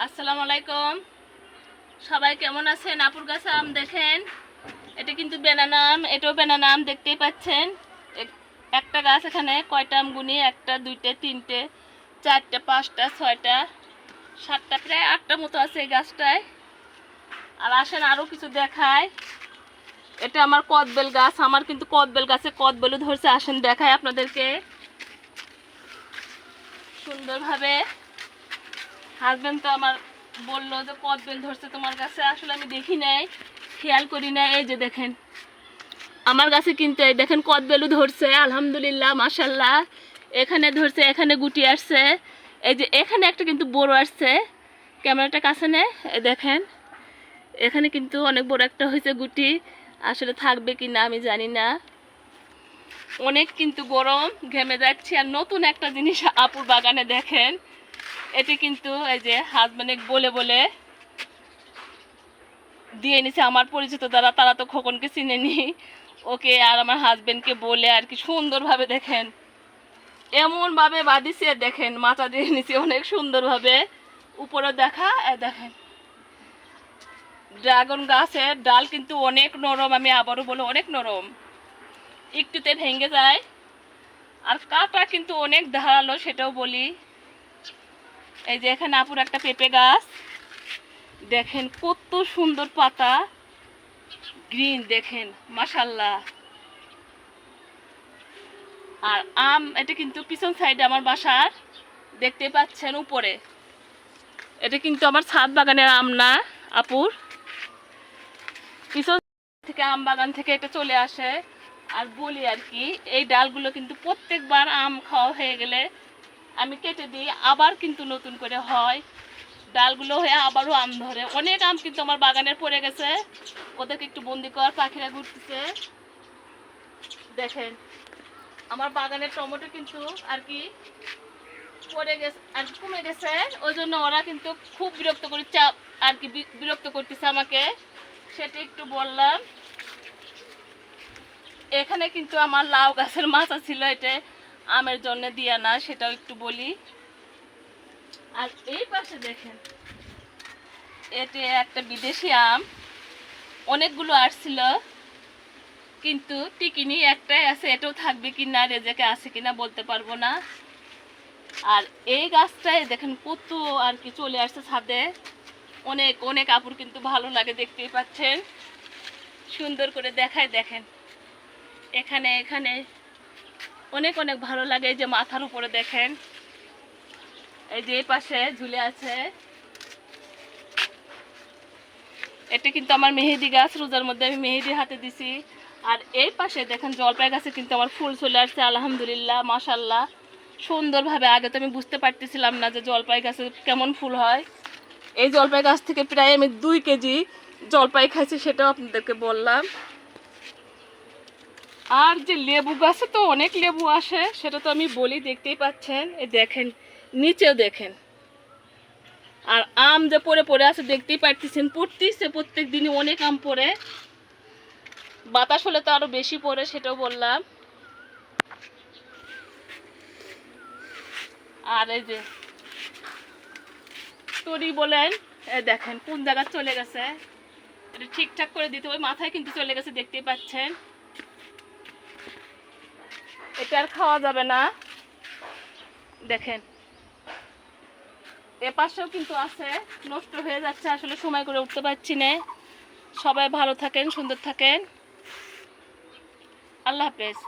আসসালামু আলাইকুম। সবাই কেমন আছেন? আপুর গাছে আম দেখেন, এটা কিন্তু বেনানা আম, এটাও বেনানা আম দেখতেই পাচ্ছেন। একটা গাছ এখানে কয়টা আম গুনি, একটা দুইটা তিনটে চারটে পাঁচটা ছয়টা সাতটা প্রায় আটটা মতো আছে এই গাছটায়। আর আসেন আরও কিছু দেখায়। এটা আমার কদবেল গাছ, আমার কিন্তু কদবেল গাছে কদবেলও ধরছে। আসেন দেখায় আপনাদেরকে সুন্দরভাবে। হাজবেন্ড তো আমার বললো যে কদবেল ধরছে তোমার কাছে, আসলে আমি দেখি নাই, খেয়াল করি না। এই যে দেখেন আমার কাছে কিন্তু এই দেখেন কদবেলও ধরছে, আলহামদুলিল্লাহ মাশাল্লাহ। এখানে ধরছে, এখানে গুটি আসছে, এই যে এখানে একটা কিন্তু বড় আসছে। ক্যামেরাটা কাছে নে, এই দেখেন এখানে কিন্তু অনেক বড় একটা হয়েছে গুটি। আসলে থাকবে কি না আমি জানি না। অনেক কিন্তু গরম, ঘেমে যাচ্ছি। আর নতুন একটা জিনিস আপুর বাগানে দেখেন, এটি কিন্তু এই যে হাজবেন্ড বলে বলে দিয়ে নিছে আমার পরিচিত দ্বারা। তারা তো খোকনকে চিনেনি, ওকে আর আমার হাজবেন্ডকে বলে আর কি সুন্দরভাবে দেখেন এমনভাবে বাঁধিছে। দেখেন মাচা দিয়ে নিছে অনেক সুন্দরভাবে। উপরে দেখা দেখেন ড্রাগন গাছের ডাল কিন্তু অনেক নরম, আমি আবারও বলে অনেক নরম, একটুতে ভেঙে যায়। আর কাটা কিন্তু অনেক ধারালো, সেটাও বলি। এই যে এখানে আপুর একটা পেঁপে গাছ দেখেন, কত সুন্দর পাতা, গ্রিন দেখেন মাশাল্লাহ। আর আম, এটা কিন্তু পিছন সাইডে আমার বাসার, দেখতে পাচ্ছেন উপরে। এটা কিন্তু আমার ছাদ বাগানের আম না, আপুর পিছন থেকে আম বাগান থেকে এটা চলে আসে। আর বলি আর কি, এই ডালগুলো কিন্তু প্রত্যেকবার আম খাওয়া হয়ে গেলে আমি কেটে দিই, আবার কিন্তু নতুন করে হয় ডালগুলো হয়ে আবারও আম ধরে। অনেক আম কিন্তু আমার বাগানের পড়ে গেছে, ওদেরকে একটু বন্দি কর, পাখিরা ঘুরতেছে। দেখেন আমার বাগানের টমেটো কিন্তু আর কি পড়ে গেছে আর কমে গেছে, ওই জন্য ওরা কিন্তু খুব বিরক্ত করছে আর কি, বিরক্ত করতেছে আমাকে, সেটা একটু বললাম। এখানে কিন্তু আমার লাউ গাছের মাচা ছিল, এটা আমের জন্য দিয়া না, সেটাও একটু বলি। আর এই পাশে দেখেন এটা একটা বিদেশি আম, অনেকগুলো আসছিল কিন্তু টিকিনি, একটাই আছে। এটাও থাকবে কিনা, রেজেকে আছে কিনা বলতে পারবো না। আর এই গাছটায় দেখেন কত আর কি চলে আসছে ছাদে, অনেক অনেক আপুর কিন্তু ভালো লাগে, দেখতেই পাচ্ছেন সুন্দর করে দেখায়। দেখেন এখানে এখানে অনেক অনেক ভালো লাগে। এই যে মাথার উপরে দেখেন, এই যে এই পাশে ঝুলে আছে, এটা কিন্তু আমার মেহেদি গাছ, রোজার মধ্যে আমি মেহেদি হাতে দিছি। আর এই পাশে দেখেন জলপাই গাছে কিন্তু আমার ফুল চলে আসছে, আলহামদুলিল্লাহ মাশাল্লাহ সুন্দরভাবে। আগে তো আমি বুঝতে পারতেছিলাম না যে জলপাই গাছে কেমন ফুল হয়। এই জলপাই গাছ থেকে প্রায় আমি 2 কেজি জলপাই খাইছি, সেটাও আপনাদেরকে বললাম। আর যে লেবু গাছে তো অনেক লেবু আসে, সেটা তো আমি বলি, দেখতেই পাচ্ছেন। এই দেখেন নিচেও দেখেন। আর আম যে পড়ে পড়ে আছে দেখতেই পারতেছেন, পড়তেছে প্রত্যেক দিনই অনেক আম পড়ে। বাতাস হলে তো আরো বেশি পড়ে, সেটাও বললাম। আর এই যে তরি বলেন, দেখেন কোন জায়গা চলে গেছে, এটা ঠিকঠাক করে দিতে, ওই মাথায় কিন্তু চলে গেছে, দেখতেই পাচ্ছেন। এটা আর খাওয়া যাবে না। দেখেন এ পাশেও কিন্তু আছে, নষ্ট হয়ে যাচ্ছে, আসলে সময় করে উঠতে পারছি না। সবাই ভালো থাকেন, সুন্দর থাকেন, আল্লাহ হাফেজ।